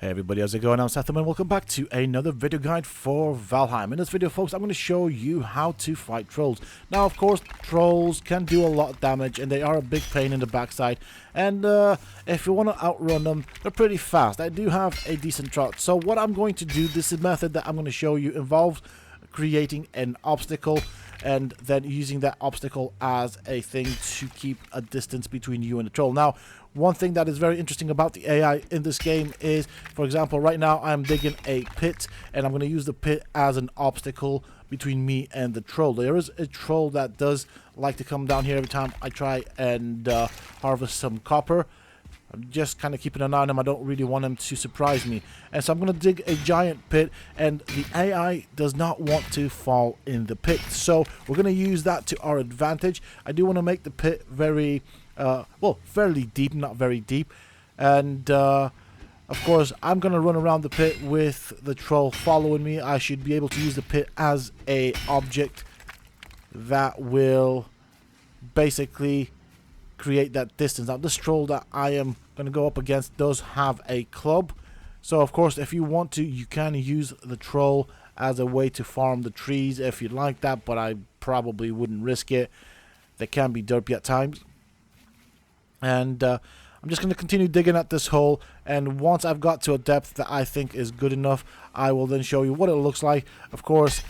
Hey everybody, how's it going? I'm Sethum and welcome back to another video guide for Valheim. In this video, folks, I'm going to show you how to fight trolls. Now, of course, trolls can do a lot of damage and they are a big pain in the backside. And if you want to outrun them, they're pretty fast. I do have a decent trot. So what I'm going to do, this method that I'm going to show you involves creating an obstacle and then using that obstacle as a thing to keep a distance between you and the troll. Now, one thing that is very interesting about the AI in this game is, for example, right now I'm digging a pit and I'm going to use the pit as an obstacle between me and the troll. There is a troll that does like to come down here every time I try and harvest some copper. I'm just kind of keeping an eye on him. I don't really want him to surprise me. And so I'm going to dig a giant pit, and the AI does not want to fall in the pit. So we're going to use that to our advantage. I do want to make the pit very, well, fairly deep, not very deep. And, of course, I'm going to run around the pit with the troll following me. I should be able to use the pit as a object that will basically create that distance. Now, this troll that I am going to go up against does have a club, so of course if you want to, you can use the troll as a way to farm the trees if you'd like that, but I probably wouldn't risk it. They can be derpy at times. And I'm just going to continue digging at this hole, and once I've got to a depth that I think is good enough, I will then show you what it looks like. Of course,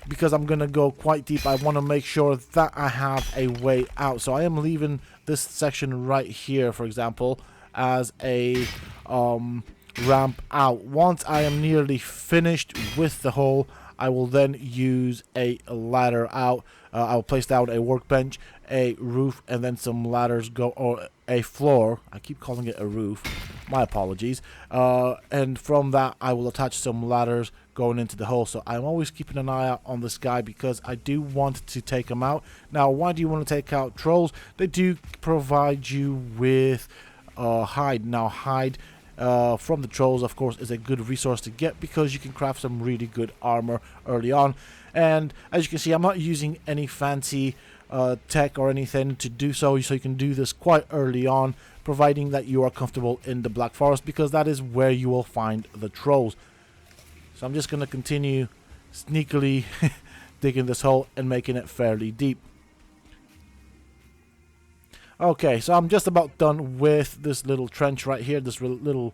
because I'm going to go quite deep, I want to make sure that I have a way out. So I am leaving this section right here, for example, as a ramp out. Once I am nearly finished with the hole, I will then use a ladder out. I'll place down a workbench, a roof, and then some ladders or a floor. I keep calling it a roof. My apologies. And from that, I will attach some ladders going into the hole. So I'm always keeping an eye out on this guy because I do want to take him out. Now, why do you want to take out trolls? They do provide you with hide. Now, hide from the trolls, of course, is a good resource to get because you can craft some really good armor early on. And as you can see, I'm not using any fancy tech or anything to do so you can do this quite early on, providing that you are comfortable in the Black Forest, because that is where you will find the trolls. So I'm just going to continue sneakily digging this hole and making it fairly deep. Okay, so I'm just about done with this little trench right here, this little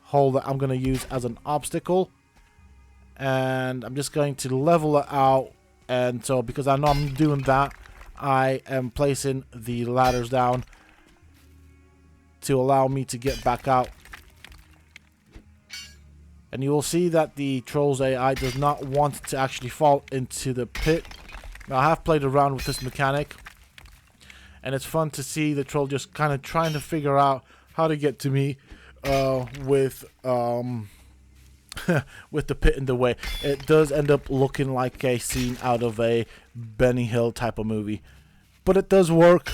hole that I'm going to use as an obstacle. And I'm just going to level it out, and so because I know I'm doing that, I am placing the ladders down to allow me to get back out. And you will see that the Trolls AI does not want to actually fall into the pit. Now, I have played around with this mechanic, and it's fun to see the troll just kind of trying to figure out how to get to me with with the pit in the way. It does end up looking like a scene out of a Benny Hill type of movie, but it does work.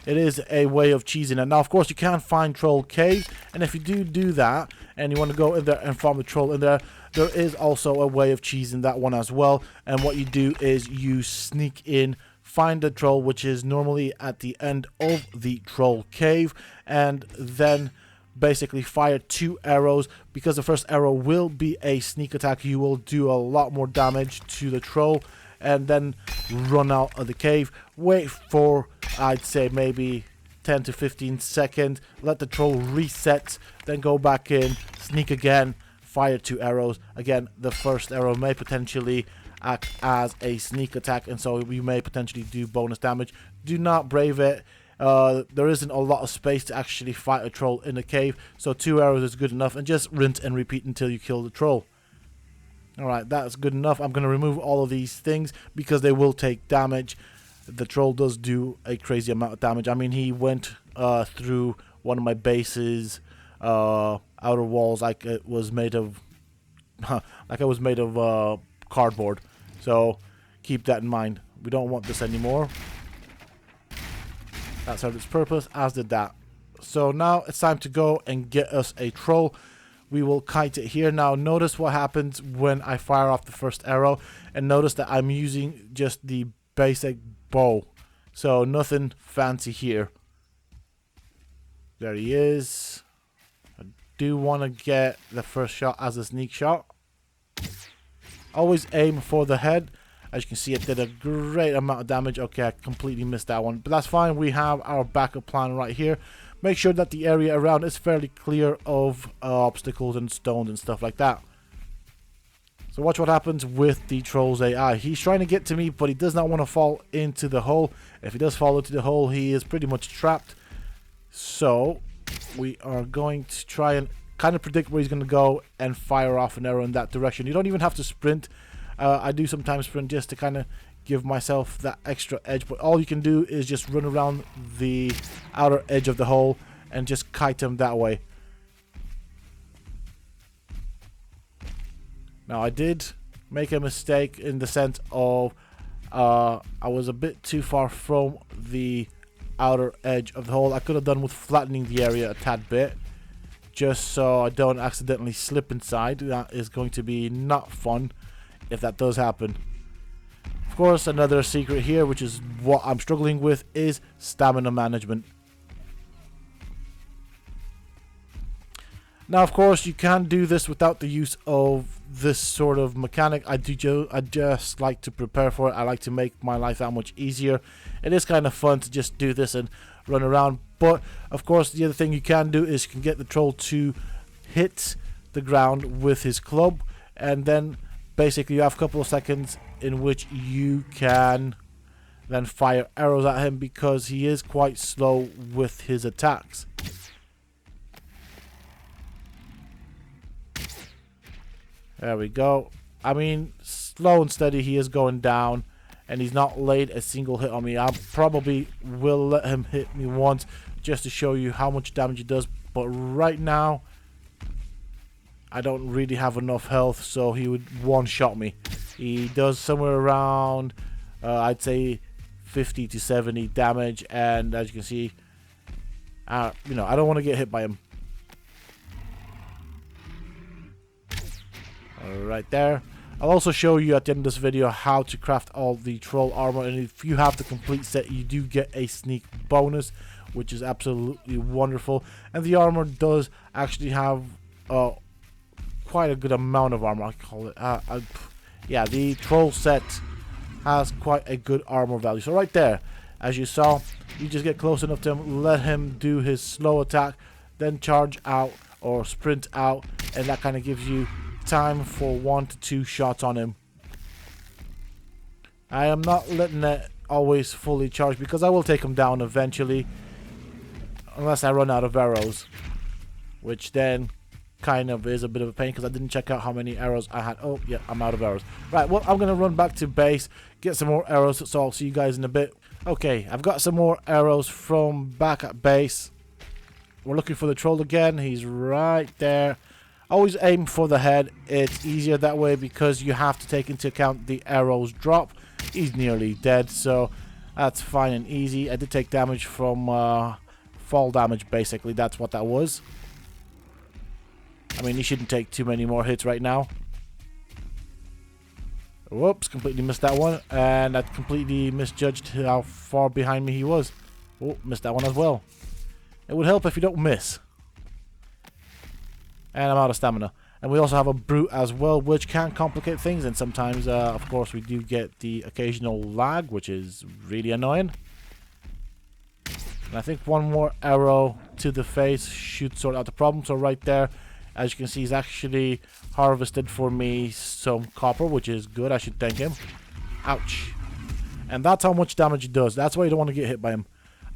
It is a way of cheesing it. Now, of course, you can find troll caves, and if you do that and you want to go in there and farm the troll in there, there is also a way of cheesing that one as well. And what you do is you sneak in, find the troll, which is normally at the end of the troll cave, and then basically fire 2 arrows. Because the first arrow will be a sneak attack, you will do a lot more damage to the troll, and then run out of the cave. Wait for, I'd say, maybe 10 to 15 seconds. Let the troll reset, then go back in, sneak again, fire 2 arrows. Again, the first arrow may potentially act as a sneak attack, and so we may potentially do bonus damage. Do not brave it. There isn't a lot of space to actually fight a troll in a cave, so 2 arrows is good enough, and just rinse and repeat until you kill the troll. Alright, that's good enough. I'm going to remove all of these things because they will take damage. The troll does do a crazy amount of damage. I mean, he went through one of my base's outer walls like it was made of cardboard. So keep that in mind. We don't want this anymore. That served its purpose, as did that. So now it's time to go and get us a troll. We will kite it here. Now notice what happens when I fire off the first arrow, and notice that I'm using just the basic bow, so nothing fancy here. There he is. do want to get the first shot as a sneak shot. Always aim for the head. As you can see, it did a great amount of damage. Okay, I completely missed that one, but that's fine. We have our backup plan right here. Make sure that the area around is fairly clear of obstacles and stones and stuff like that. So watch what happens with the Troll's AI. He's trying to get to me, but he does not want to fall into the hole. If he does fall into the hole, he is pretty much trapped. So we are going to try and kind of predict where he's going to go and fire off an arrow in that direction. You don't even have to sprint. I do sometimes sprint just to kind of give myself that extra edge, but all you can do is just run around the outer edge of the hole and just kite him that way. Now, I did make a mistake in the sense of I was a bit too far from the outer edge of the hole. I could have done with flattening the area a tad bit, just so I don't accidentally slip inside. That is going to be not fun if that does happen. Of course, another secret here, which is what I'm struggling with, is stamina management. Now, of course, you can do this without the use of this sort of mechanic. I just like to prepare for it. I like to make my life that much easier. It is kind of fun to just do this and run around. But, of course, the other thing you can do is you can get the troll to hit the ground with his club. And then, basically, you have a couple of seconds in which you can then fire arrows at him because he is quite slow with his attacks. There we go. I mean, slow and steady, he is going down, and he's not laid a single hit on me. I probably will let him hit me once just to show you how much damage he does, but right now I don't really have enough health, so he would one-shot me. He does somewhere around, I'd say 50 to 70 damage, and as you can see, you know, I don't want to get hit by him. Right there. I'll also show you at the end of this video how to craft all the troll armor, and if you have the complete set, you do get a sneak bonus, which is absolutely wonderful. And the armor does actually have quite a good amount of armor. I call it yeah, the troll set has quite a good armor value. So right there, as you saw, you just get close enough to him, let him do his slow attack, then charge out or sprint out, and that kind of gives you time for 1 to 2 shots on him. I am not letting it always fully charge because I will take him down eventually, unless I run out of arrows, which then kind of is a bit of a pain because I didn't check out how many arrows I had. Oh yeah, I'm out of arrows. Right, well, I'm gonna run back to base, get some more arrows, so I'll see you guys in a bit. Okay, I've got some more arrows from back at base. We're looking for the troll again. He's right there. Always aim for the head. It's easier that way because you have to take into account the arrows drop. He's nearly dead, so that's fine and easy. I did take damage from fall damage, basically. That's what that was. I mean, he shouldn't take too many more hits right now. Whoops, completely missed that one. And I completely misjudged how far behind me he was. Oh, missed that one as well. It would help if you don't miss. And I'm out of stamina. And we also have a brute as well, which can complicate things. And sometimes, of course, we do get the occasional lag, which is really annoying. And I think one more arrow to the face should sort out the problem. So right there, as you can see, he's actually harvested for me some copper, which is good. I should thank him. Ouch. And that's how much damage he does. That's why you don't want to get hit by him.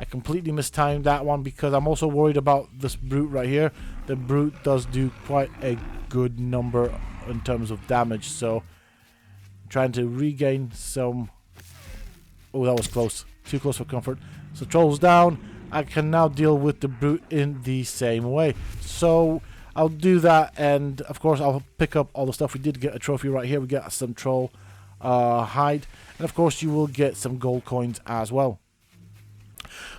I completely mistimed that one because I'm also worried about this brute right here. The brute does do quite a good number in terms of damage, so I'm trying to regain some. Oh, that was close. Too close for comfort. So troll's down. I can now deal with the brute in the same way. So I'll do that, and of course I'll pick up all the stuff. We did get a trophy right here. We got some troll hide, and of course you will get some gold coins as well.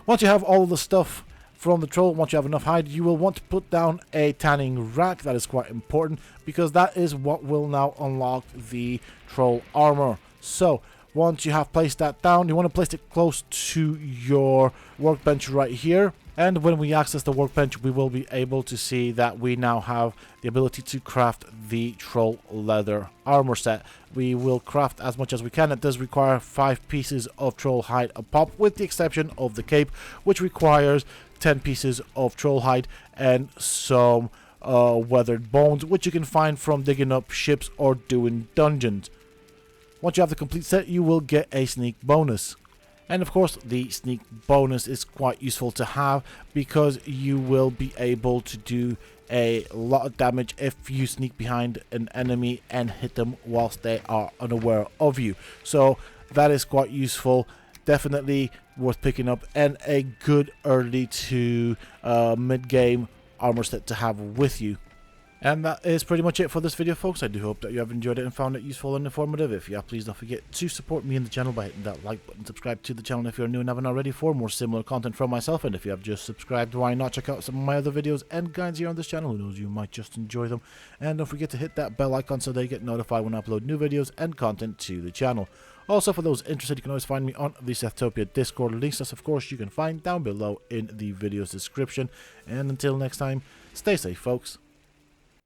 Once you have all of the stuff from the troll, once you have enough hide, you will want to put down a tanning rack. That is quite important because that is what will now unlock the troll armor. So once you have placed that down, you want to place it close to your workbench right here. And when we access the workbench, we will be able to see that we now have the ability to craft the troll leather armor set. We will craft as much as we can. It does require 5 pieces of troll hide a pop, with the exception of the cape, which requires 10 pieces of troll hide and some weathered bones, which you can find from digging up ships or doing dungeons. Once you have the complete set, you will get a sneak bonus. And of course, the sneak bonus is quite useful to have because you will be able to do a lot of damage if you sneak behind an enemy and hit them whilst they are unaware of you. So that is quite useful. Definitely worth picking up, and a good early to mid-game armor set to have with you. And that is pretty much it for this video, folks. I do hope that you have enjoyed it and found it useful and informative. If you have, please don't forget to support me and the channel by hitting that like button, subscribe to the channel if you're new and haven't already for more similar content from myself. And if you have just subscribed, why not check out some of my other videos and guides here on this channel? Who knows, you might just enjoy them. And don't forget to hit that bell icon so that you get notified when I upload new videos and content to the channel. Also, for those interested, you can always find me on the Sethtopia Discord. Links, of course, you can find down below in the video's description. And until next time, stay safe, folks.